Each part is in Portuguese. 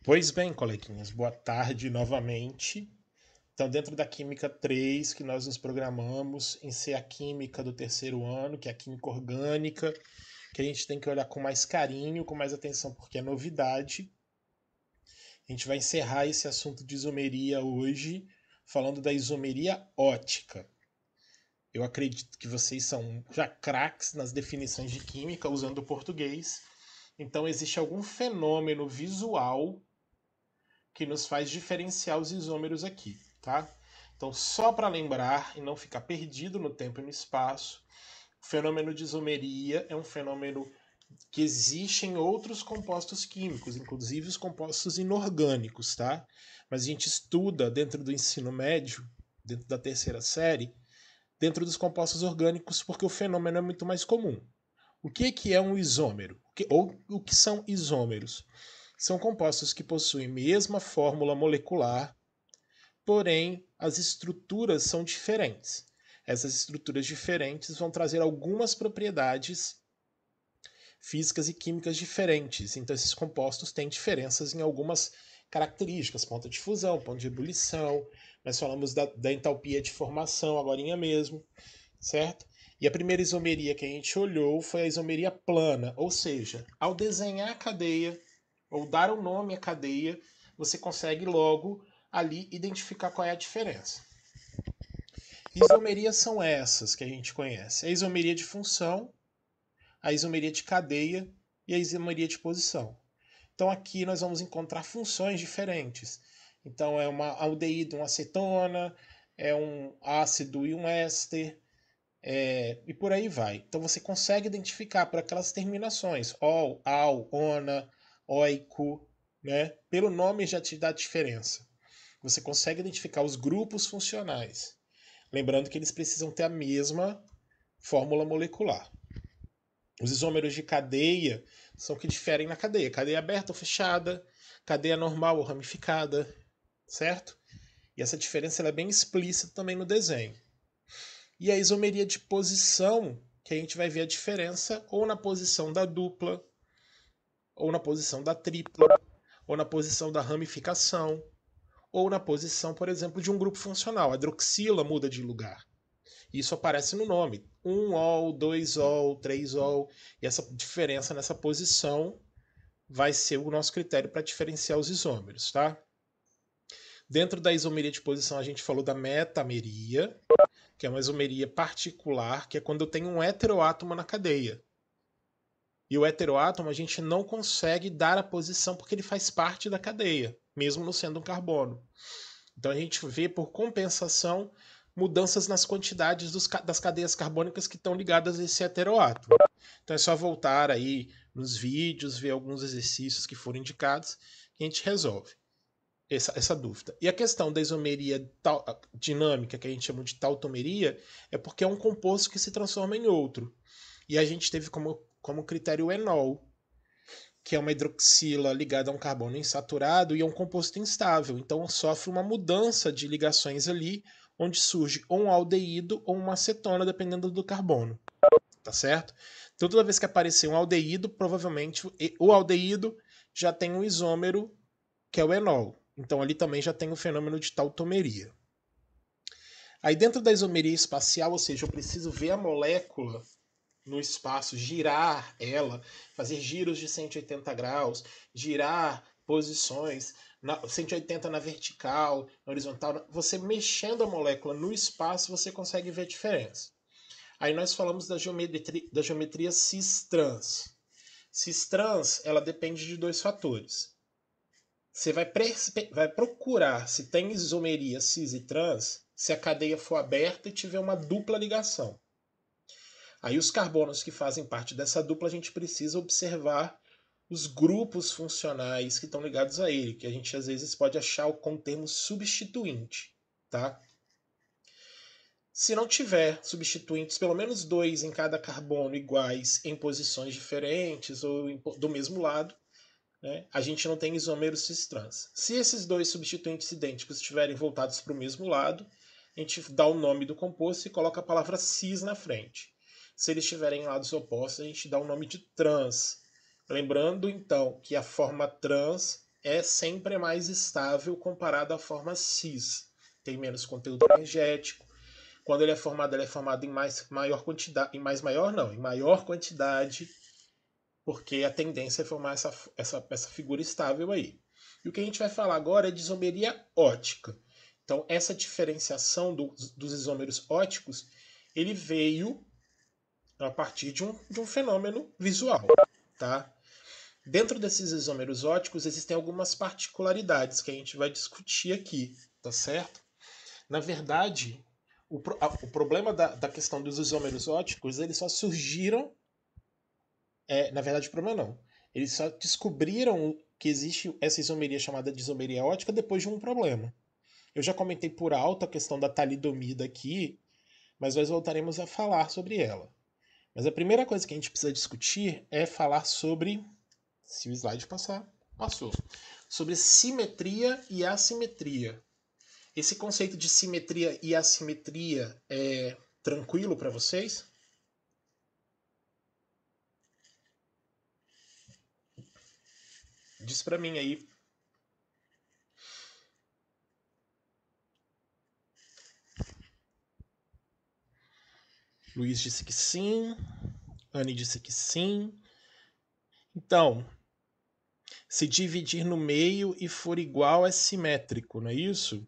Pois bem, coleguinhas, boa tarde novamente. Então, dentro da Química 3, que nós nos programamos em ser a Química do terceiro ano, que é a Química Orgânica, que a gente tem que olhar com mais carinho, com mais atenção, porque é novidade. A gente vai encerrar esse assunto de isomeria hoje, falando da isomeria ótica. Eu acredito que vocês são já craques nas definições de química usando o português. Então, existe algum fenômeno visual que nos faz diferenciar os isômeros aqui, tá? Então, só para lembrar e não ficar perdido no tempo e no espaço, o fenômeno de isomeria é um fenômeno que existe em outros compostos químicos, inclusive os compostos inorgânicos, tá? Mas a gente estuda dentro do ensino médio, dentro da terceira série, dentro dos compostos orgânicos, porque o fenômeno é muito mais comum. O que é um isômero? Ou o que são isômeros? São compostos que possuem mesma fórmula molecular, porém as estruturas são diferentes. Essas estruturas diferentes vão trazer algumas propriedades físicas e químicas diferentes. Então esses compostos têm diferenças em algumas características, ponto de fusão, ponto de ebulição. Nós falamos da entalpia de formação agorinha mesmo, certo? E a primeira isomeria que a gente olhou foi a isomeria plana, ou seja, ao desenhar a cadeia ou dar o nome à cadeia, você consegue logo ali identificar qual é a diferença. Isomerias são essas que a gente conhece: a isomeria de função, a isomeria de cadeia e a isomeria de posição. Então aqui nós vamos encontrar funções diferentes. Então é uma aldeído, uma acetona, é um ácido e um éster, e por aí vai. Então você consegue identificar por aquelas terminações, ol, al, ona, oico, né? Pelo nome já te dá diferença. Você consegue identificar os grupos funcionais. Lembrando que eles precisam ter a mesma fórmula molecular. Os isômeros de cadeia são que diferem na cadeia. Cadeia aberta ou fechada, cadeia normal ou ramificada, certo? E essa diferença ela é bem explícita também no desenho. E a isomeria de posição, que a gente vai ver a diferença ou na posição da dupla, ou na posição da tripla, ou na posição da ramificação, ou na posição, por exemplo, de um grupo funcional. A hidroxila muda de lugar. Isso aparece no nome. 1-ol, 2-ol, 3-ol. E essa diferença nessa posição vai ser o nosso critério para diferenciar os isômeros, tá? Dentro da isomeria de posição, a gente falou da metameria, que é uma isomeria particular, que é quando eu tenho um heteroátomo na cadeia. E o heteroátomo a gente não consegue dar a posição porque ele faz parte da cadeia, mesmo não sendo um carbono. Então a gente vê, por compensação, mudanças nas quantidades das cadeias carbônicas que estão ligadas a esse heteroátomo. Então é só voltar aí nos vídeos, ver alguns exercícios que foram indicados, que a gente resolve essa dúvida. E a questão da isomeria dinâmica, que a gente chama de tautomeria, é porque é um composto que se transforma em outro. E a gente teve como critério o enol, que é uma hidroxila ligada a um carbono insaturado e é um composto instável. Então sofre uma mudança de ligações ali, onde surge ou um aldeído ou uma acetona, dependendo do carbono. Tá certo? Então toda vez que aparecer um aldeído, provavelmente o aldeído já tem um isômero, que é o enol. Então ali também já tem o fenômeno de tautomeria. Aí dentro da isomeria espacial, ou seja, eu preciso ver a molécula no espaço, girar ela, fazer giros de 180 graus, girar posições, 180 na vertical, na horizontal. Você mexendo a molécula no espaço, você consegue ver a diferença. Aí nós falamos da geometria cis-trans. Cis-trans, ela depende de dois fatores. Você vai procurar se tem isomeria cis e trans se a cadeia for aberta e tiver uma dupla ligação. Aí os carbonos que fazem parte dessa dupla, a gente precisa observar os grupos funcionais que estão ligados a ele, que a gente às vezes pode achar com o termo substituinte, tá? Se não tiver substituintes, pelo menos 2 em cada carbono iguais em posições diferentes ou do mesmo lado, né, a gente não tem isômeros cis-trans. Se esses 2 substituintes idênticos estiverem voltados para o mesmo lado, a gente dá o nome do composto e coloca a palavra cis na frente. Se eles estiverem em lados opostos, a gente dá o nome de trans. Lembrando, então, que a forma trans é sempre mais estável comparado à forma cis. Tem menos conteúdo energético. Quando ele é formado em maior quantidade, em maior quantidade, porque a tendência é formar essa figura estável aí. E o que a gente vai falar agora é de isomeria ótica. Então, essa diferenciação dos isômeros óticos, ele veio a partir de um fenômeno visual, tá? Dentro desses isômeros óticos existem algumas particularidades que a gente vai discutir aqui, tá certo? Na verdade, o problema da questão dos isômeros óticos, eles só surgiram. Na verdade, o problema não. Eles só descobriram que existe essa isomeria chamada de isomeria ótica depois de um problema. Eu já comentei por alto a questão da talidomida aqui, mas nós voltaremos a falar sobre ela. Mas a primeira coisa que a gente precisa discutir é falar sobre. Se o slide passar, passou. Sobre simetria e assimetria. Esse conceito de simetria e assimetria é tranquilo para vocês? Diz para mim aí. Luiz disse que sim. Anne disse que sim. Então, se dividir no meio e for igual é simétrico, não é isso?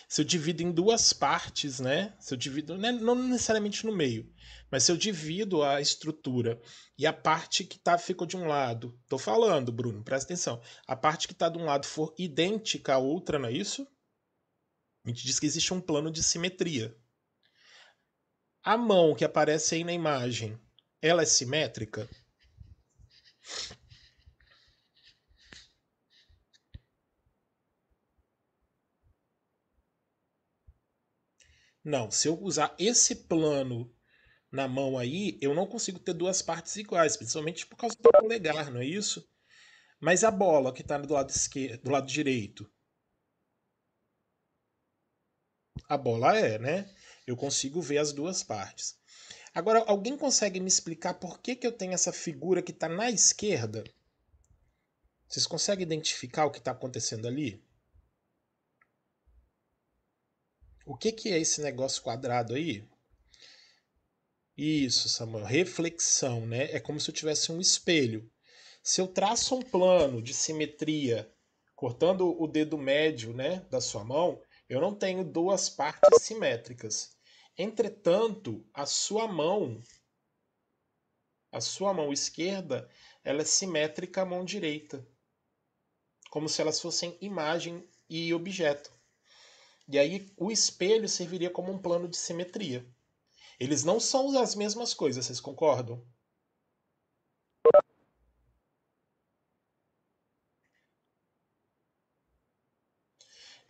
Se eu divido em duas partes, né? Se eu divido, né? Não necessariamente no meio, mas se eu divido a estrutura e a parte que tá ficou de um lado, tô falando, Bruno, presta atenção. A parte que tá de um lado for idêntica à outra, não é isso? A gente diz que existe um plano de simetria. A mão que aparece aí na imagem, ela é simétrica? Não. Se eu usar esse plano na mão aí, eu não consigo ter duas partes iguais, principalmente por causa do polegar, não é isso? Mas a bola que está do lado esquerdo, do lado direito, a bola né? Eu consigo ver as duas partes. Agora, alguém consegue me explicar por que eu tenho essa figura que está na esquerda? Vocês conseguem identificar o que está acontecendo ali? O que é esse negócio quadrado aí? Isso, Samuel. Reflexão, né? É como se eu tivesse um espelho. Se eu traço um plano de simetria, cortando o dedo médio, né, da sua mão, eu não tenho duas partes simétricas. Entretanto, a sua mão esquerda, ela é simétrica à mão direita, como se elas fossem imagem e objeto. E aí o espelho serviria como um plano de simetria. Eles não são as mesmas coisas, vocês concordam?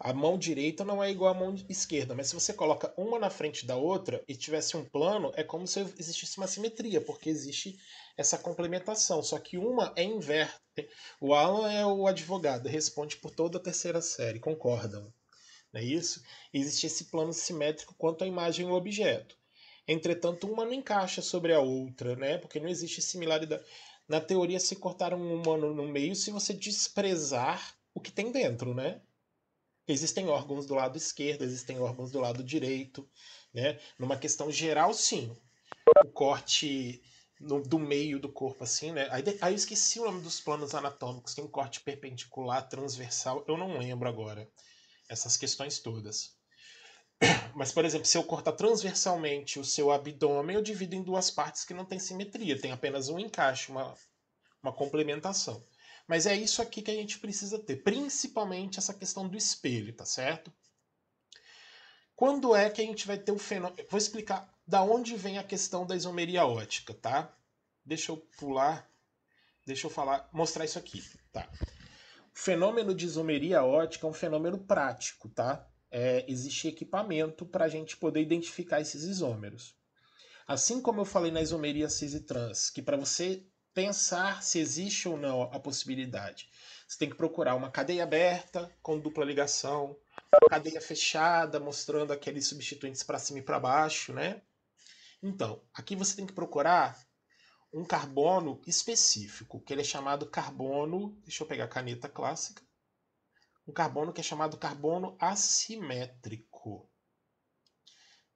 A mão direita não é igual à mão esquerda, mas se você coloca uma na frente da outra e tivesse um plano, é como se existisse uma simetria, porque existe essa complementação. Só que uma é inversa. O Alan é o advogado, responde por toda a terceira série, concordam? Não é isso? Existe esse plano simétrico quanto à imagem e o objeto. Entretanto, uma não encaixa sobre a outra, né? Porque não existe similaridade. Na teoria, se cortar um humano no meio, se você desprezar o que tem dentro, né? Existem órgãos do lado esquerdo, existem órgãos do lado direito, né? Numa questão geral, sim. O corte do meio do corpo, assim, né? Aí eu esqueci o nome dos planos anatômicos. Tem um corte perpendicular, transversal, eu não lembro agora. Essas questões todas. Mas, por exemplo, se eu cortar transversalmente o seu abdômen, eu divido em duas partes que não tem simetria, tem apenas um encaixe, uma complementação. Mas é isso aqui que a gente precisa ter, principalmente essa questão do espelho, tá certo? Quando é que a gente vai ter o fenômeno? Vou explicar da onde vem a questão da isomeria ótica, tá? Deixa eu pular, deixa eu mostrar isso aqui, tá? O fenômeno de isomeria ótica é um fenômeno prático, tá? Existe equipamento para a gente poder identificar esses isômeros. Assim como eu falei na isomeria cis e trans, que para você pensar se existe ou não a possibilidade, você tem que procurar uma cadeia aberta com dupla ligação, uma cadeia fechada mostrando aqueles substituintes para cima e para baixo, né? Então, aqui você tem que procurar um carbono específico, que ele é chamado carbono. Deixa eu pegar a caneta clássica. um carbono que é chamado carbono assimétrico.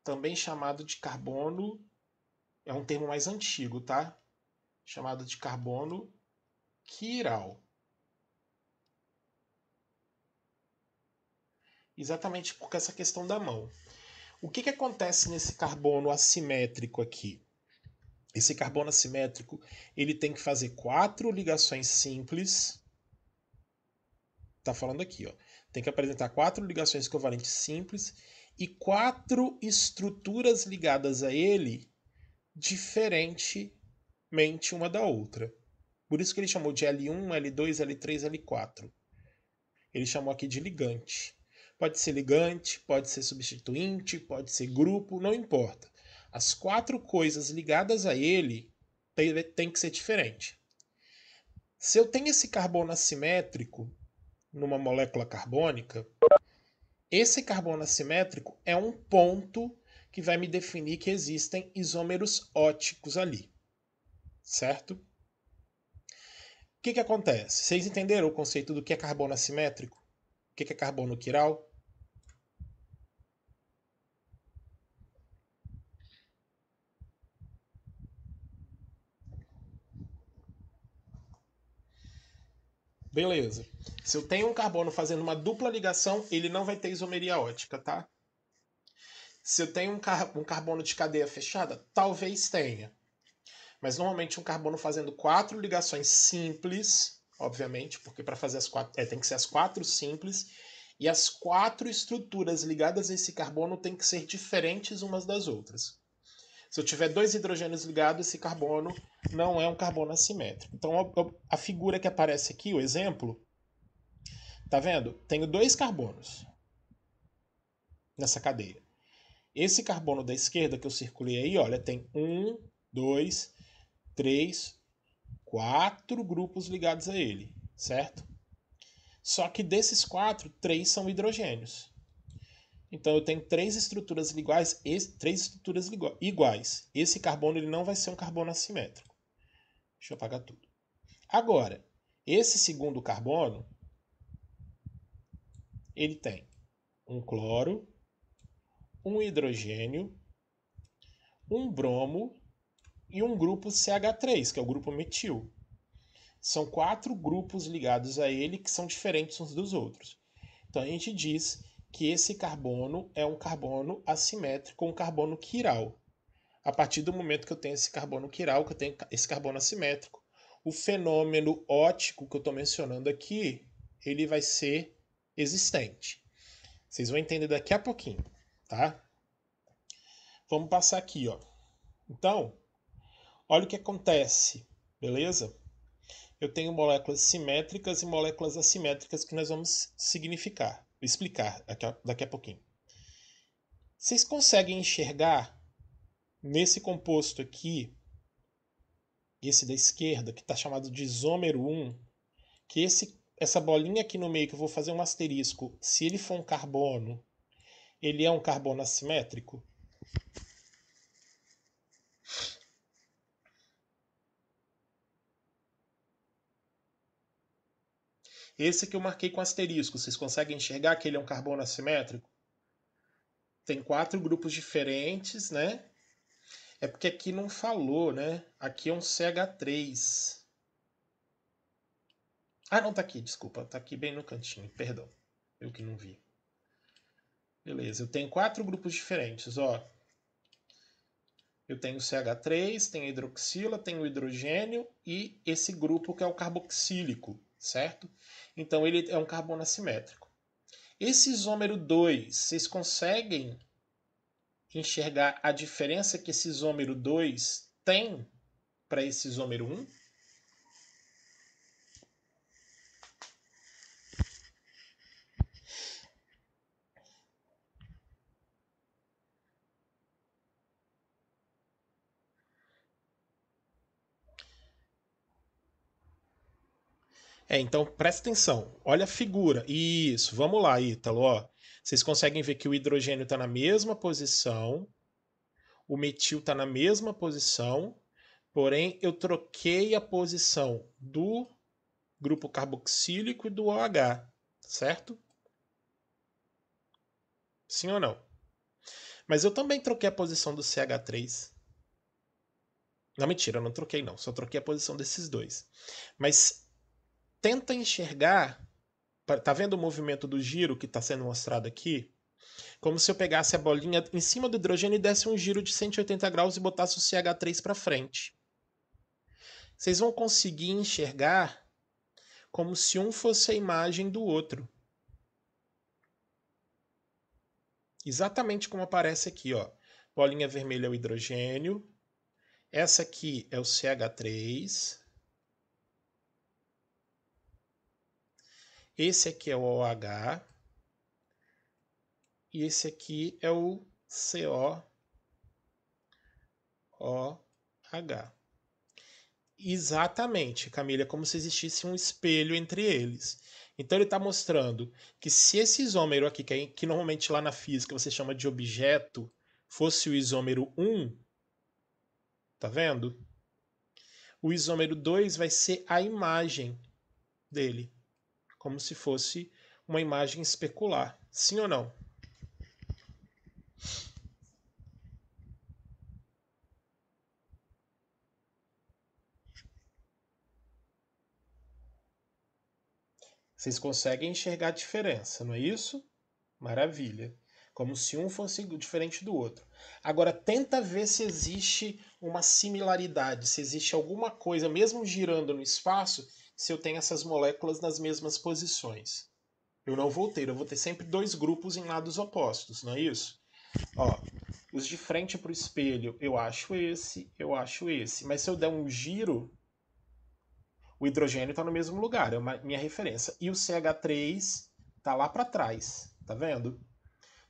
Também chamado de carbono, é um termo mais antigo, tá? Chamado de carbono quiral. Exatamente por essa questão da mão. O que acontece nesse carbono assimétrico aqui? Esse carbono assimétrico, ele tem que fazer 4 ligações simples. Tá falando aqui, ó. Tem que apresentar 4 ligações covalentes simples e 4 estruturas ligadas a ele diferentemente uma da outra. Por isso que ele chamou de L1, L2, L3, L4. Ele chamou aqui de ligante. Pode ser ligante, pode ser substituinte, pode ser grupo, não importa. As 4 coisas ligadas a ele tem que ser diferente. Se eu tenho esse carbono assimétrico numa molécula carbônica, esse carbono assimétrico é um ponto que vai me definir que existem isômeros óticos ali. Certo? O que acontece? Vocês entenderam o conceito do que é carbono assimétrico? O que é carbono quiral? Beleza. Se eu tenho um carbono fazendo uma dupla ligação, ele não vai ter isomeria ótica, tá? Se eu tenho um carbono de cadeia fechada, talvez tenha. Mas normalmente um carbono fazendo 4 ligações simples, obviamente, porque para fazer as 4 tem que ser as 4 simples, e as 4 estruturas ligadas a esse carbono têm que ser diferentes umas das outras. Se eu tiver 2 hidrogênios ligados, esse carbono não é um carbono assimétrico. Então a figura que aparece aqui, o exemplo, tá vendo? Tenho 2 carbonos nessa cadeia. Esse carbono da esquerda que eu circulei aí, olha, tem 1, 2, 3, 4 grupos ligados a ele, certo? Só que desses 4, 3 são hidrogênios. Então eu tenho 3 estruturas iguais, iguais. Esse carbono ele não vai ser um carbono assimétrico. Deixa eu apagar tudo. Agora, esse segundo carbono, ele tem um cloro, um hidrogênio, um bromo e um grupo CH3, que é o grupo metil. São 4 grupos ligados a ele que são diferentes uns dos outros. Então a gente diz que esse carbono é um carbono assimétrico, um carbono quiral. A partir do momento que eu tenho esse carbono quiral, que eu tenho esse carbono assimétrico, o fenômeno óptico que eu estou mencionando aqui, ele vai ser existente. Vocês vão entender daqui a pouquinho, tá? Vamos passar aqui, ó. Então, olha o que acontece, beleza? Eu tenho moléculas simétricas e moléculas assimétricas que nós vamos explicar daqui a pouquinho. Vocês conseguem enxergar nesse composto aqui, esse da esquerda, que está chamado de isômero 1, que essa bolinha aqui no meio que eu vou fazer um asterisco, se ele for um carbono, ele é um carbono assimétrico? Esse que eu marquei com asterisco, vocês conseguem enxergar que ele é um carbono assimétrico? Tem 4 grupos diferentes, né? É porque aqui não falou, né? Aqui é um CH3. Ah, não, tá aqui, desculpa. Tá aqui bem no cantinho, perdão. Eu que não vi. Beleza, eu tenho 4 grupos diferentes, ó. Eu tenho CH3, tenho hidroxila, tenho hidrogênio e esse grupo que é o carboxílico, certo? Então ele é um carbono assimétrico. Esse isômero 2, vocês conseguem enxergar a diferença que esse isômero 2 tem para esse isômero 1? Então presta atenção. Olha a figura. Isso, vamos lá, Ítalo. Ó. Vocês conseguem ver que o hidrogênio está na mesma posição, o metil está na mesma posição, porém eu troquei a posição do grupo carboxílico e do OH. certo? Sim ou não? Mas eu também troquei a posição do CH3. Não, mentira, eu não troquei não, só troquei a posição desses dois. Mas tenta enxergar, tá vendo o movimento do giro que está sendo mostrado aqui? Como se eu pegasse a bolinha em cima do hidrogênio e desse um giro de 180 graus e botasse o CH3 para frente. Vocês vão conseguir enxergar como se um fosse a imagem do outro. Exatamente como aparece aqui, ó. Bolinha vermelha é o hidrogênio. Essa aqui é o CH3. Esse aqui é o OH. E esse aqui é o COOH. Exatamente, Camila, é como se existisse um espelho entre eles. Então ele está mostrando que se esse isômero aqui, que normalmente lá na física você chama de objeto, fosse o isômero 1, tá vendo? O isômero 2 vai ser a imagem dele, como se fosse uma imagem especular. Sim ou não? Vocês conseguem enxergar a diferença, não é isso? Maravilha. Como se um fosse diferente do outro. Agora tenta ver se existe uma similaridade, se existe alguma coisa, mesmo girando no espaço, se eu tenho essas moléculas nas mesmas posições. Eu não vou ter, eu vou ter sempre dois grupos em lados opostos, não é isso? Ó, os de frente para o espelho, eu acho esse, eu acho esse. Mas se eu der um giro, o hidrogênio está no mesmo lugar, é uma minha referência. E o CH3 está lá para trás, tá vendo?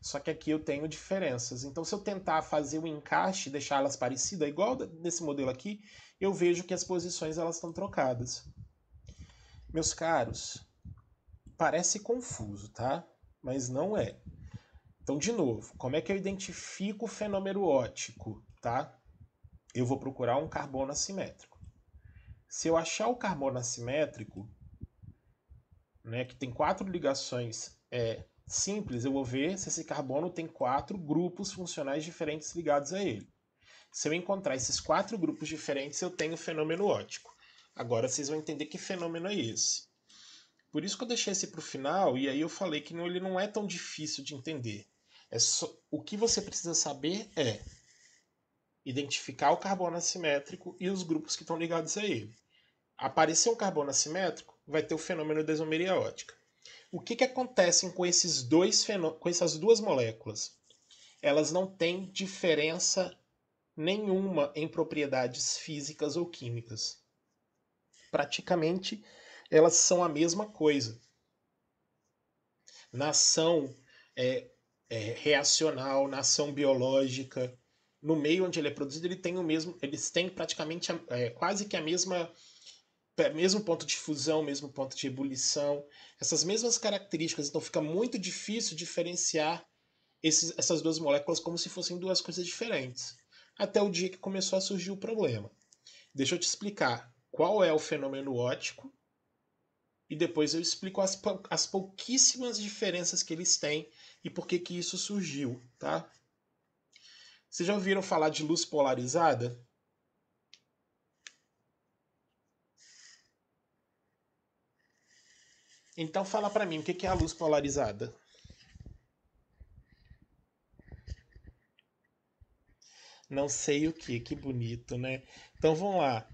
Só que aqui eu tenho diferenças. Então, se eu tentar fazer o encaixe, deixá-las parecidas, igual nesse modelo aqui, eu vejo que as posições elas estão trocadas. Meus caros, parece confuso, tá? Mas não é. Então, de novo, como é que eu identifico o fenômeno óptico, tá? Eu vou procurar um carbono assimétrico. Se eu achar o carbono assimétrico, né, que tem 4 ligações simples, eu vou ver se esse carbono tem 4 grupos funcionais diferentes ligados a ele. Se eu encontrar esses 4 grupos diferentes, eu tenho o fenômeno óptico. Agora vocês vão entender que fenômeno é esse. Por isso que eu deixei esse para o final, e aí eu falei que ele não é tão difícil de entender. O que você precisa saber é identificar o carbono assimétrico e os grupos que estão ligados a ele. Aparecer um carbono assimétrico, vai ter o fenômeno da isomeria óptica. O que acontece com com essas duas moléculas? Elas não têm diferença nenhuma em propriedades físicas ou químicas. Praticamente, elas são a mesma coisa. Na ação reacional, na ação biológica, no meio onde ele é produzido, eles têm praticamente quase que a mesmo ponto de fusão, mesmo ponto de ebulição, essas mesmas características. Então fica muito difícil diferenciar essas duas moléculas como se fossem duas coisas diferentes. Até o dia que começou a surgir o problema. Deixa eu te explicar qual é o fenômeno óptico e depois eu explico as pouquíssimas diferenças que eles têm e por que que isso surgiu, tá? Vocês já ouviram falar de luz polarizada? Então fala para mim, o que é a luz polarizada? Não sei o que bonito, né? Então vamos lá.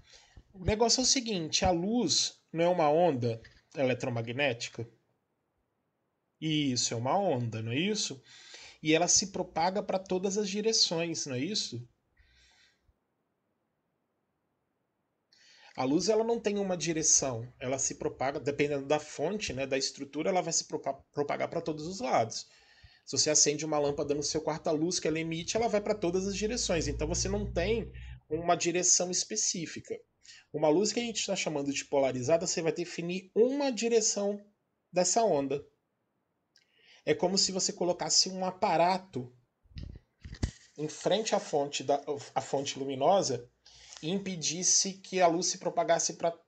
O negócio é o seguinte, a luz não é uma onda eletromagnética? Isso, é uma onda, não é isso? E ela se propaga para todas as direções, não é isso? A luz ela não tem uma direção, ela se propaga, dependendo da fonte, né, da estrutura, ela vai se propagar para todos os lados. Se você acende uma lâmpada no seu quarto, a luz que ela emite, ela vai para todas as direções. Então você não tem uma direção específica. Uma luz que a gente está chamando de polarizada, você vai definir uma direção dessa onda. É como se você colocasse um aparato em frente à fonte luminosa e impedisse que a luz se propagasse para.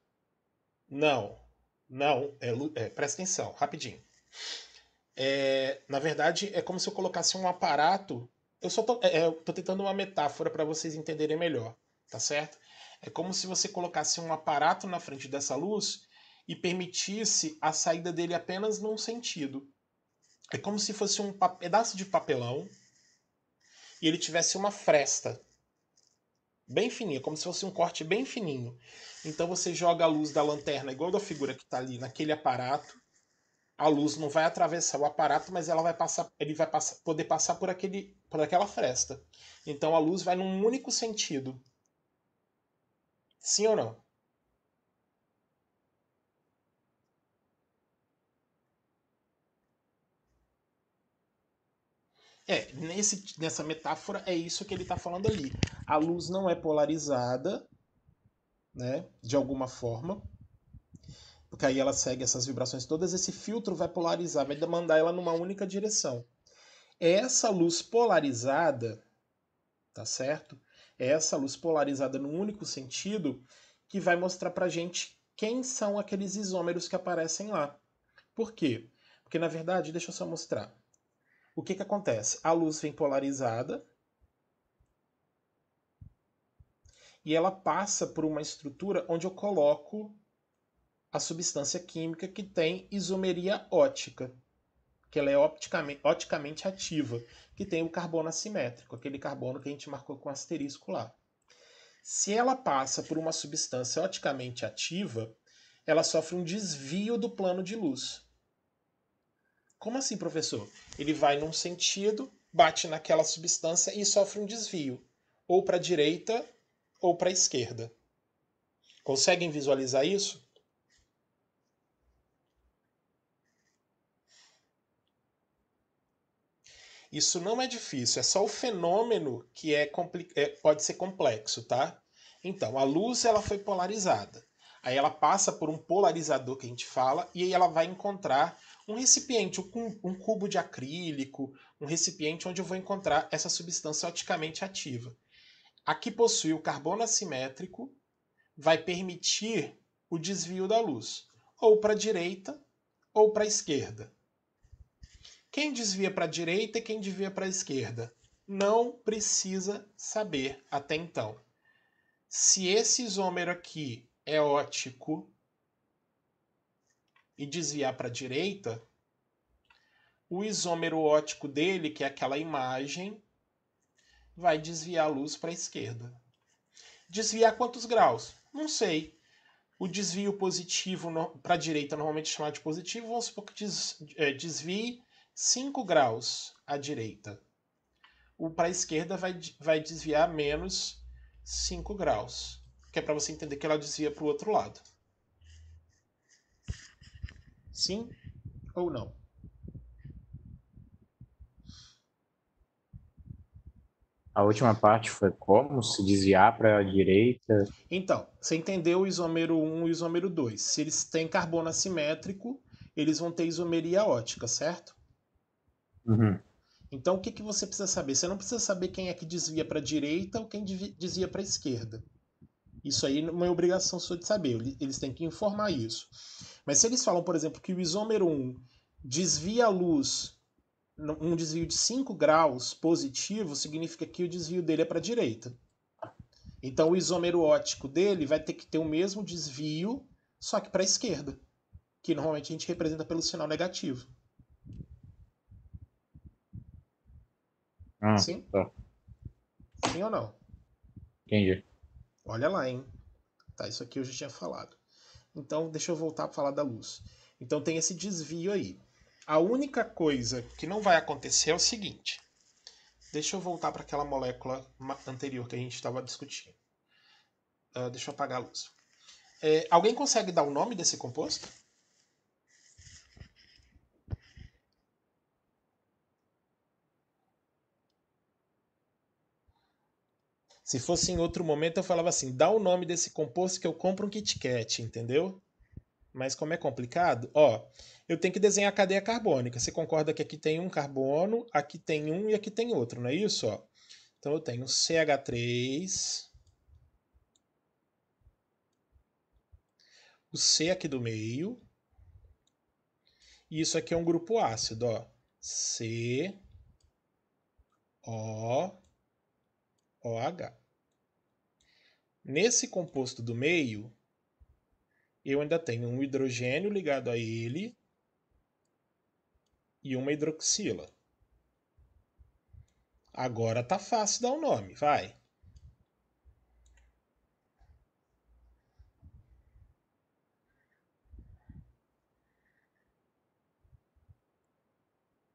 Não, não, presta atenção, rapidinho. Na verdade, é como se eu colocasse um aparato. Eu só tô tentando uma metáfora para vocês entenderem melhor, tá certo? É como se você colocasse um aparato na frente dessa luz e permitisse a saída dele apenas num sentido. É como se fosse um pedaço de papelão e ele tivesse uma fresta bem fininha, como se fosse um corte bem fininho. Então você joga a luz da lanterna, igual da figura que está ali naquele aparato. A luz não vai atravessar o aparato, mas ela vai passar, ele vai poder passar por aquela fresta. Então a luz vai num único sentido. Sim ou não? Nessa metáfora é isso que ele está falando ali. A luz não é polarizada, né, de alguma forma, porque aí ela segue essas vibrações todas, esse filtro vai polarizar, vai mandar ela numa única direção. É essa luz polarizada, tá certo? É essa luz polarizada num único sentido que vai mostrar pra gente quem são aqueles isômeros que aparecem lá. Por quê? Porque na verdade, deixa eu só mostrar. O que acontece? A luz vem polarizada e ela passa por uma estrutura onde eu coloco a substância química que tem isomeria ótica, que ela é oticamente ativa, que tem o carbono assimétrico, aquele carbono que a gente marcou com asterisco lá. Se ela passa por uma substância oticamente ativa, ela sofre um desvio do plano de luz. Como assim, professor? Ele vai num sentido, bate naquela substância e sofre um desvio, ou para a direita ou para a esquerda. Conseguem visualizar isso? Isso não é difícil, é só o fenômeno que pode ser complexo, tá? Então, a luz ela foi polarizada. Aí ela passa por um polarizador que a gente fala e aí ela vai encontrar um recipiente, um cubo de acrílico, um recipiente onde eu vou encontrar essa substância oticamente ativa. Aqui possui o carbono assimétrico, vai permitir o desvio da luz, ou para a direita ou para a esquerda. Quem desvia para a direita e quem desvia para a esquerda? Não precisa saber até então. Se esse isômero aqui é ótico e desviar para a direita, o isômero ótico dele, que é aquela imagem, vai desviar a luz para a esquerda. Desviar quantos graus? Não sei. O desvio positivo para a direita, normalmente chamado de positivo, vamos supor que desvie 5 graus à direita. O para a esquerda vai desviar menos 5 graus. Que é para você entender que ela desvia para o outro lado. Sim ou não? A última parte foi como se desviar para a direita. Então, você entendeu o isômero 1 e o isômero 2. Se eles têm carbono assimétrico, eles vão ter isomeria ótica, certo? Uhum. Então, o que você precisa saber? Você não precisa saber quem é que desvia para a direita ou quem desvia para a esquerda. Isso aí não é obrigação sua de saber, eles têm que informar isso. Mas se eles falam, por exemplo, que o isômero 1 desvia a luz um desvio de 5 graus positivo, significa que o desvio dele é para a direita. Então o isômero óptico dele vai ter que ter o mesmo desvio, só que para a esquerda, que normalmente a gente representa pelo sinal negativo. Ah, Sim? tá. Sim ou não? Entendi. Olha lá, hein? Tá, isso aqui eu já tinha falado. Então, deixa eu voltar para falar da luz. Então tem esse desvio aí. A única coisa que não vai acontecer é o seguinte. Deixa eu voltar para aquela molécula anterior que a gente estava discutindo. Deixa eu apagar a luz. Alguém consegue dar o nome desse composto? Se fosse em outro momento, eu falava assim: dá o nome desse composto que eu compro um Kit Kat, entendeu? Mas como é complicado, ó, eu tenho que desenhar a cadeia carbônica. Você concorda que aqui tem um carbono, aqui tem um e aqui tem outro, não é isso? Ó? Então eu tenho CH3, o C aqui do meio, E isso aqui é um grupo ácido, ó. COOH. Nesse composto do meio, eu ainda tenho um hidrogênio ligado a ele e uma hidroxila. Agora tá fácil dar o nome, vai.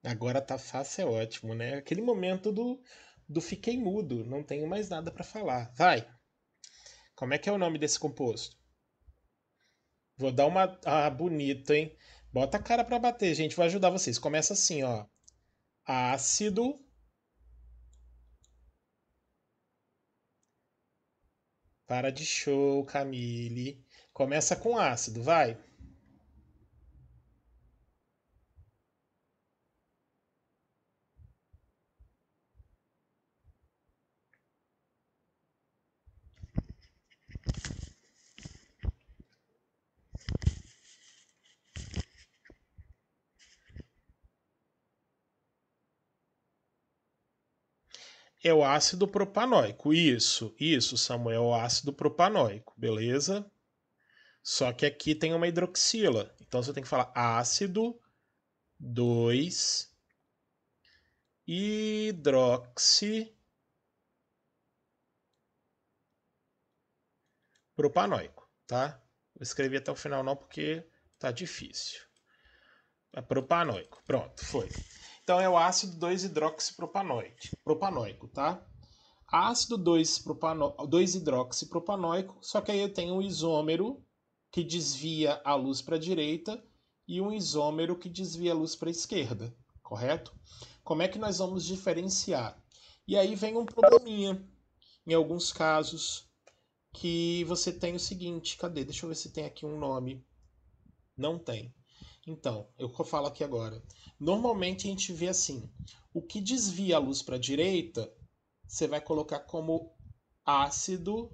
Agora tá fácil, é ótimo, né? Aquele momento do fiquei mudo, não tenho mais nada para falar. Vai. Como é que é o nome desse composto? Vou dar uma. Ah, bonito, hein? Bota a cara para bater, gente. Vou ajudar vocês. Começa assim, ó. Ácido. Para de show, Camille. Começa com ácido, vai. É o ácido propanóico. Isso, Samuel, é o ácido propanóico, beleza? Só que aqui tem uma hidroxila. Então você tem que falar ácido 2 hidroxipropanoico, tá? Vou escrever até o final não porque tá difícil. É propanoico. Pronto, foi. Então é o ácido 2-hidroxipropanoico, tá? Ácido 2-hidroxipropanoico, só que aí eu tenho um isômero que desvia a luz para a direita e um isômero que desvia a luz para a esquerda, correto? Como é que nós vamos diferenciar? E aí vem um probleminha, em alguns casos, que você tem o seguinte, cadê? Deixa eu ver se tem aqui um nome. Não tem. Então, eu falo aqui agora. Normalmente a gente vê assim, o que desvia a luz para a direita, você vai colocar como ácido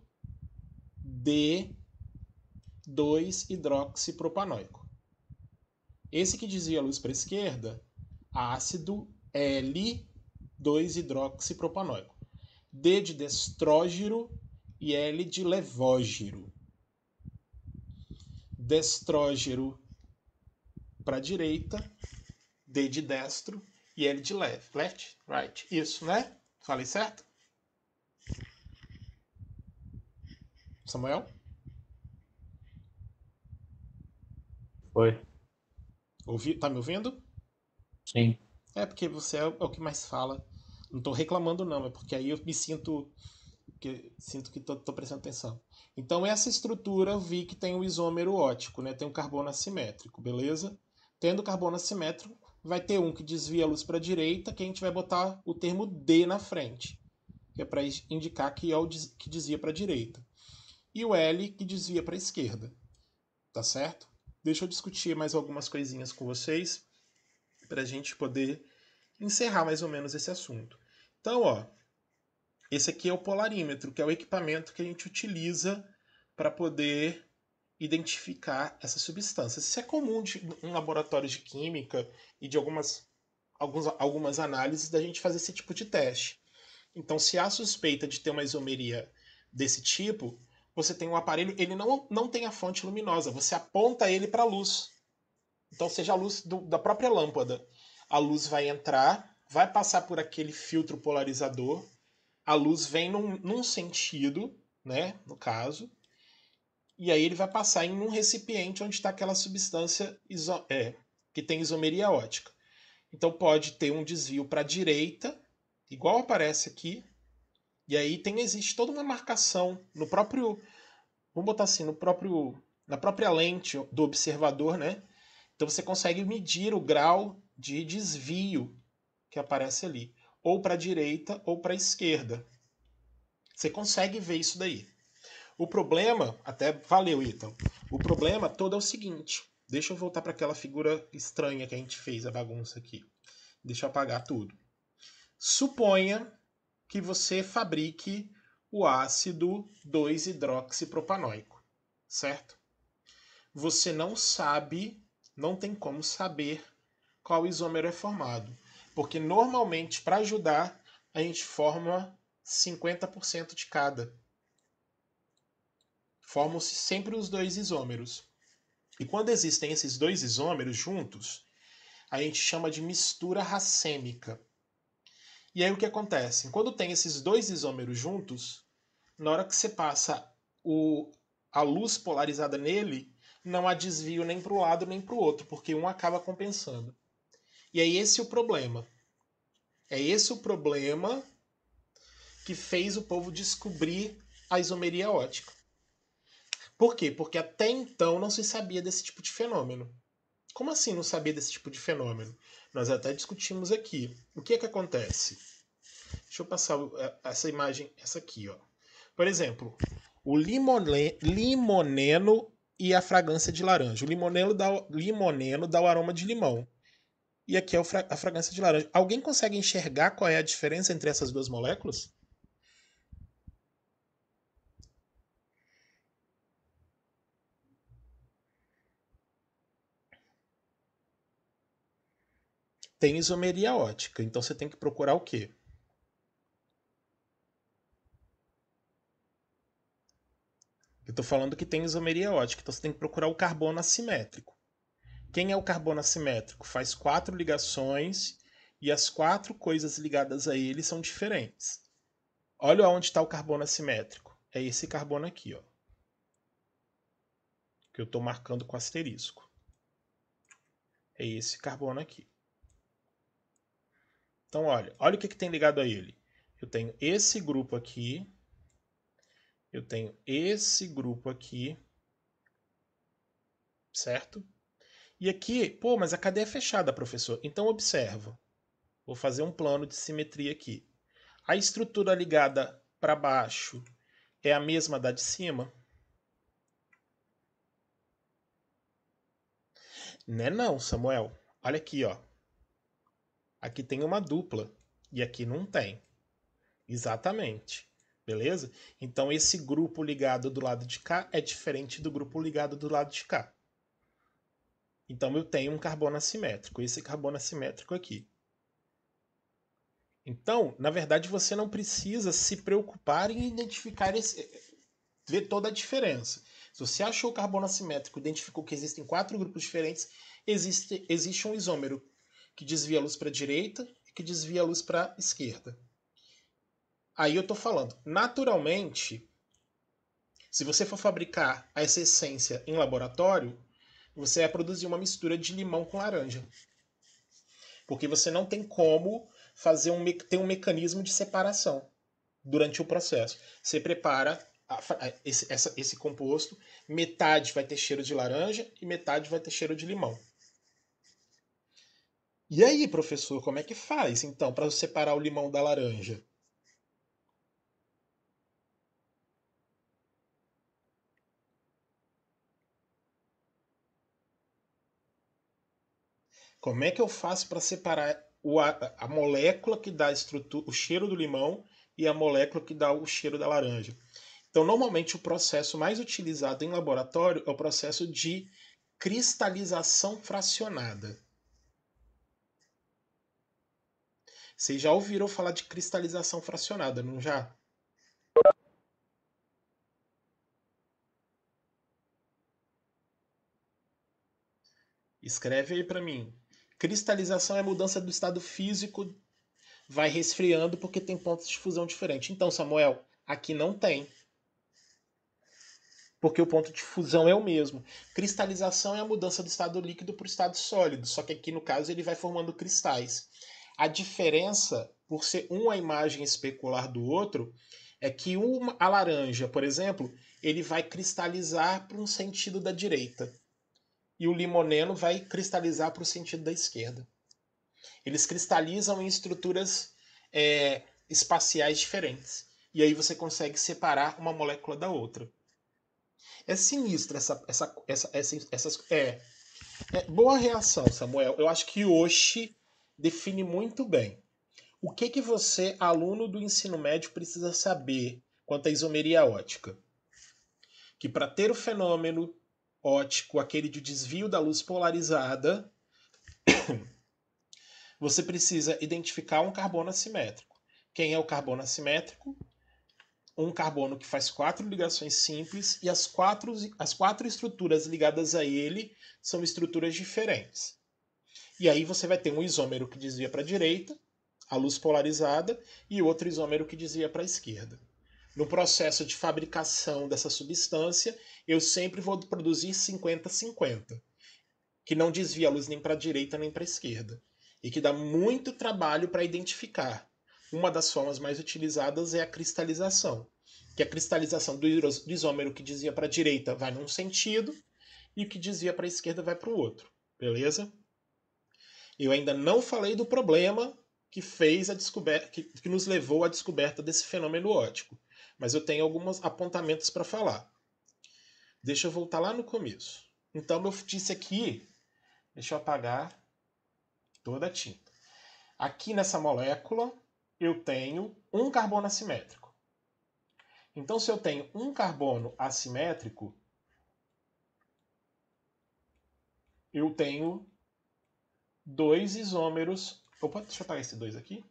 D2-hidroxipropanoico. Esse que desvia a luz para a esquerda, ácido L2-hidroxipropanoico. D de destrógiro e L de levógiro. Destrógiro para a direita, D de destro e L de left. Left? Right. Isso, né? Falei certo? Samuel? Foi. Tá me ouvindo? Sim. É porque você é o que mais fala. Não tô reclamando, não, é porque aí eu me sinto que tô prestando atenção. Então, essa estrutura eu vi que tem um isômero ótico, né? Tem um carbono assimétrico, beleza? Tendo carbono assimétrico, vai ter um que desvia a luz para a direita, que a gente vai botar o termo D na frente, que é para indicar que é o que desvia para a direita. E o L que desvia para a esquerda. Tá certo? Deixa eu discutir mais algumas coisinhas com vocês para a gente poder encerrar mais ou menos esse assunto. Então, ó, esse aqui é o polarímetro, que é o equipamento que a gente utiliza para poder identificar essas substâncias. Isso é comum em laboratórios de química e de algumas análises da gente fazer esse tipo de teste. Então, se há suspeita de ter uma isomeria desse tipo, você tem um aparelho, ele não tem a fonte luminosa, você aponta ele para a luz. Então, seja a luz da própria lâmpada. A luz vai entrar, vai passar por aquele filtro polarizador, a luz vem num sentido, né, no caso, e aí ele vai passar em um recipiente onde está aquela substância que tem isomeria ótica. Então pode ter um desvio para a direita, igual aparece aqui, e aí existe toda uma marcação no próprio, vamos botar assim, na própria lente do observador, né? Então você consegue medir o grau de desvio que aparece ali, ou para a direita ou para a esquerda. Você consegue ver isso daí. O problema, até valeu, Ethan. O problema todo é o seguinte. Deixa eu voltar para aquela figura estranha que a gente fez, a bagunça aqui. Deixa eu apagar tudo. Suponha que você fabrique o ácido 2-hidroxipropanoico, certo? Você não sabe, não tem como saber qual isômero é formado. Porque normalmente, para ajudar, a gente forma 50% de cada. Formam-se sempre os dois isômeros. E quando existem esses dois isômeros juntos, a gente chama de mistura racêmica. E aí o que acontece? Quando tem esses dois isômeros juntos, na hora que você passa a luz polarizada nele, não há desvio nem para um lado nem para o outro, porque um acaba compensando. E é esse o problema. É esse o problema que fez o povo descobrir a isomeria ótica. Por quê? Porque até então não se sabia desse tipo de fenômeno. Como assim não sabia desse tipo de fenômeno? Nós até discutimos aqui. O que é que acontece? Deixa eu passar essa imagem, essa aqui, ó. Por exemplo, o limoneno e a fragrância de laranja. O limoneno dá o aroma de limão. E aqui é a fragrância de laranja. Alguém consegue enxergar qual é a diferença entre essas duas moléculas? Tem isomeria ótica, então você tem que procurar o quê? Eu estou falando que tem isomeria ótica, então você tem que procurar o carbono assimétrico. Quem é o carbono assimétrico? Faz 4 ligações e as 4 coisas ligadas a ele são diferentes. Olha onde está o carbono assimétrico. É esse carbono aqui, ó, que eu estou marcando com asterisco. É esse carbono aqui. Então, olha o que tem ligado a ele. Eu tenho esse grupo aqui, eu tenho esse grupo aqui, certo? E aqui, pô, mas a cadeia é fechada, professor. Então observa. Vou fazer um plano de simetria aqui. A estrutura ligada para baixo é a mesma da de cima? Né não, Samuel. Olha aqui, ó. Aqui tem uma dupla e aqui não tem. Exatamente. Beleza? Então esse grupo ligado do lado de cá é diferente do grupo ligado do lado de cá. Então eu tenho um carbono assimétrico, esse carbono assimétrico aqui. Então, na verdade, você não precisa se preocupar em identificar ver toda a diferença. Se você achou o carbono assimétrico, identificou que existem 4 grupos diferentes, existe um isômero que desvia a luz para a direita e que desvia a luz para a esquerda. Aí eu estou falando, naturalmente, se você for fabricar essa essência em laboratório, você vai produzir uma mistura de limão com laranja. Porque você não tem como ter um mecanismo de separação durante o processo. Você prepara esse composto, metade vai ter cheiro de laranja e metade vai ter cheiro de limão. E aí, professor, como é que faz então para separar o limão da laranja? Como é que eu faço para separar a molécula que dá o cheiro do limão e a molécula que dá o cheiro da laranja? Então, normalmente, o processo mais utilizado em laboratório é o processo de cristalização fracionada. Vocês já ouviram falar de cristalização fracionada, não já? Escreve aí para mim. Cristalização é mudança do estado físico, vai resfriando porque tem pontos de fusão diferentes. Então, Samuel, aqui não tem. Porque o ponto de fusão é o mesmo. Cristalização é a mudança do estado líquido para o estado sólido, só que aqui no caso ele vai formando cristais. A diferença, por ser uma imagem especular do outro, é que a laranja, por exemplo, ele vai cristalizar para um sentido da direita e o limoneno vai cristalizar para o sentido da esquerda. Eles cristalizam em estruturas espaciais diferentes. E aí você consegue separar uma molécula da outra. É sinistra essas. Boa reação, Samuel. Eu acho que Oshi define muito bem. O que você, aluno do ensino médio, precisa saber quanto à isomeria ótica? Que para ter o fenômeno óptico, aquele de desvio da luz polarizada, você precisa identificar um carbono assimétrico. Quem é o carbono assimétrico? Um carbono que faz 4 ligações simples e as quatro estruturas ligadas a ele são estruturas diferentes. E aí você vai ter um isômero que desvia para a direita, a luz polarizada, e outro isômero que desvia para a esquerda. No processo de fabricação dessa substância, eu sempre vou produzir 50-50, que não desvia a luz nem para a direita nem para a esquerda, e que dá muito trabalho para identificar. Uma das formas mais utilizadas é a cristalização, que a cristalização do isômero que desvia para a direita vai num sentido e o que desvia para a esquerda vai para o outro. Beleza? Eu ainda não falei do problema que fez a descoberta, que nos levou à descoberta desse fenômeno óptico, mas eu tenho alguns apontamentos para falar. Deixa eu voltar lá no começo. Então eu disse aqui, deixa eu apagar toda a tinta. Aqui nessa molécula eu tenho um carbono assimétrico. Então se eu tenho um carbono assimétrico, eu tenho dois isômeros. Opa, deixa eu apagar esse 2 aqui.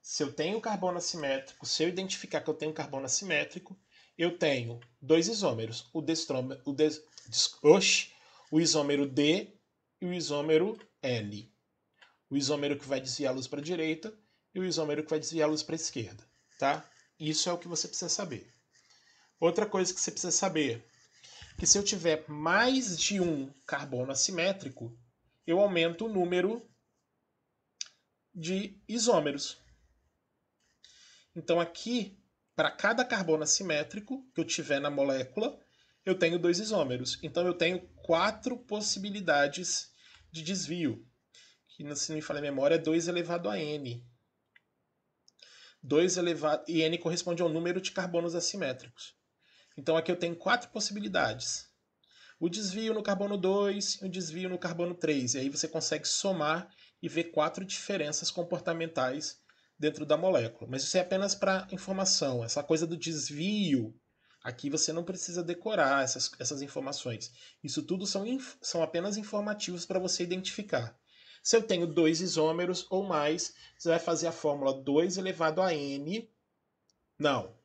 Se eu tenho carbono assimétrico, se eu identificar que eu tenho carbono assimétrico, eu tenho dois isômeros, o isômero D e o isômero L. O isômero que vai desviar a luz para a direita e o isômero que vai desviar a luz para a esquerda. Tá? Isso é o que você precisa saber. Outra coisa que você precisa saber, que se eu tiver mais de um carbono assimétrico, eu aumento o número de isômeros. Então aqui, para cada carbono assimétrico que eu tiver na molécula, eu tenho dois isômeros. Então eu tenho 4 possibilidades de desvio, que se não me falha a memória é 2 elevado a n. 2 elevado, e n corresponde ao número de carbonos assimétricos. Então aqui eu tenho 4 possibilidades. O desvio no carbono 2 e o desvio no carbono 3. E aí você consegue somar e ver 4 diferenças comportamentais dentro da molécula. Mas isso é apenas para informação. Essa coisa do desvio, aqui você não precisa decorar essas informações. Isso tudo são apenas informativos para você identificar. Se eu tenho 2 isômeros ou mais, você vai fazer a fórmula 2 elevado a n. Não.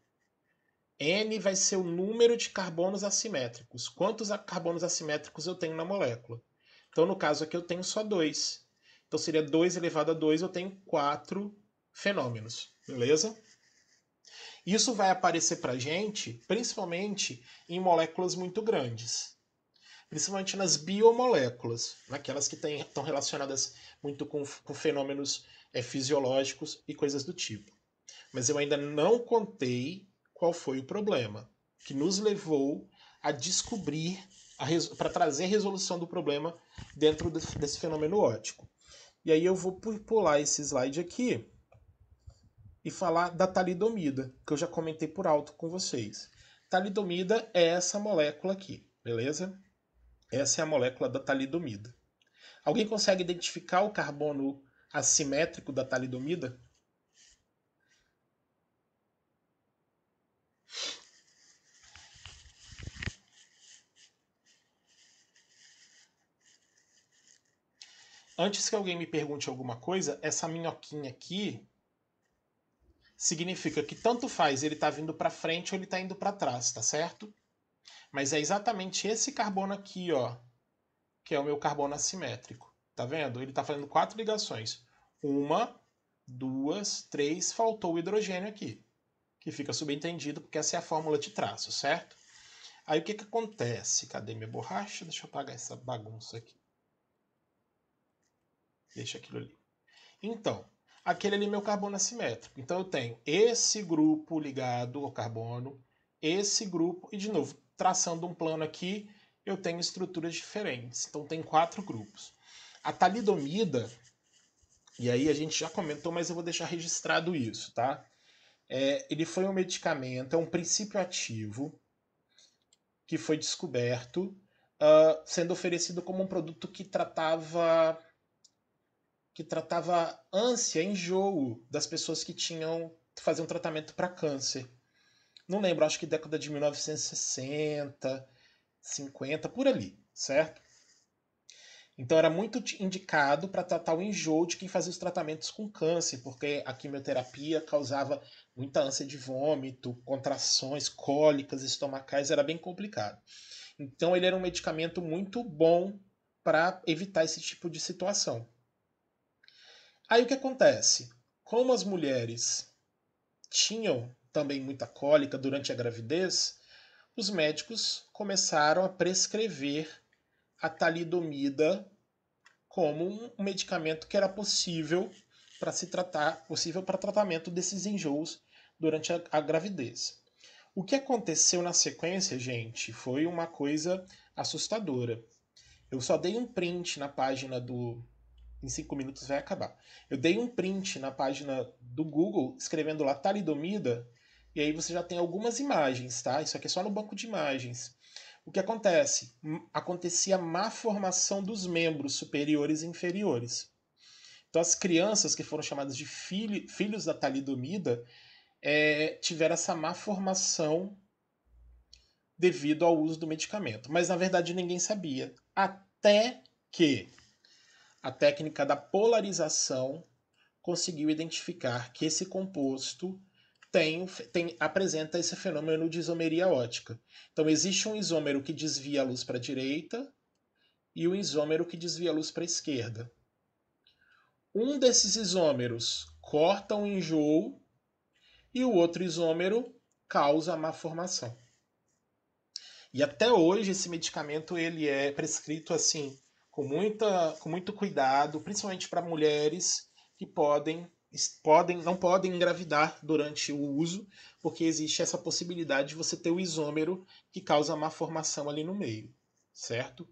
N vai ser o número de carbonos assimétricos. Quantos carbonos assimétricos eu tenho na molécula? Então, no caso aqui, eu tenho só 2. Então, seria 2 elevado a 2, eu tenho 4 fenômenos. Beleza? Isso vai aparecer para a gente, principalmente em moléculas muito grandes. Principalmente nas biomoléculas, naquelas que estão relacionadas muito com fenômenos fisiológicos e coisas do tipo. Mas eu ainda não contei qual foi o problema que nos levou a descobrir, para trazer a resolução do problema dentro desse fenômeno óptico. E aí eu vou pular esse slide aqui e falar da talidomida, que eu já comentei por alto com vocês. Talidomida é essa molécula aqui, beleza? Essa é a molécula da talidomida. Alguém consegue identificar o carbono assimétrico da talidomida? Antes que alguém me pergunte alguma coisa, essa minhoquinha aqui significa que tanto faz ele tá vindo para frente ou ele tá indo para trás, tá certo? Mas é exatamente esse carbono aqui, ó, que é o meu carbono assimétrico. Tá vendo? Ele tá fazendo 4 ligações. 1, 2, 3, faltou o hidrogênio aqui, que fica subentendido porque essa é a fórmula de traço, certo? Aí o que que acontece? Cadê minha borracha? Deixa eu apagar essa bagunça aqui. Deixa aquilo ali. Então, aquele ali é meu carbono assimétrico. Então eu tenho esse grupo ligado ao carbono, esse grupo, e de novo, traçando um plano aqui, eu tenho estruturas diferentes. Então tem 4 grupos. A talidomida, e aí a gente já comentou, mas eu vou deixar registrado isso, tá? Ele foi um medicamento, é um princípio ativo que foi descoberto, sendo oferecido como um produto que tratava ânsia, enjoo das pessoas que faziam um tratamento para câncer. Não lembro, acho que década de 1960, 50, por ali, certo? Então era muito indicado para tratar o enjoo de quem fazia os tratamentos com câncer, porque a quimioterapia causava muita ânsia de vômito, contrações, cólicas estomacais, era bem complicado. Então ele era um medicamento muito bom para evitar esse tipo de situação. Aí o que acontece? Como as mulheres tinham também muita cólica durante a gravidez, os médicos começaram a prescrever a talidomida como um medicamento que era possível para se tratar, possível para tratamento desses enjoos durante a gravidez. O que aconteceu na sequência, gente, foi uma coisa assustadora. Eu só dei um print na página do. Em 5 minutos vai acabar. Eu dei um print na página do Google, escrevendo lá talidomida, e aí você já tem algumas imagens, tá? Isso aqui é só no banco de imagens. O que acontece? Acontecia má formação dos membros superiores e inferiores. Então, as crianças que foram chamadas de filhos da talidomida tiveram essa má formação devido ao uso do medicamento. Mas, na verdade, ninguém sabia. Até que a técnica da polarização conseguiu identificar que esse composto apresenta esse fenômeno de isomeria ótica. Então, existe um isômero que desvia a luz para a direita e um isômero que desvia a luz para a esquerda. Um desses isômeros corta o enjoo e o outro isômero causa a má formação. E até hoje esse medicamento ele é prescrito assim com muito cuidado, principalmente para mulheres que não podem engravidar durante o uso, porque existe essa possibilidade de você ter o isômero que causa má formação ali no meio, certo?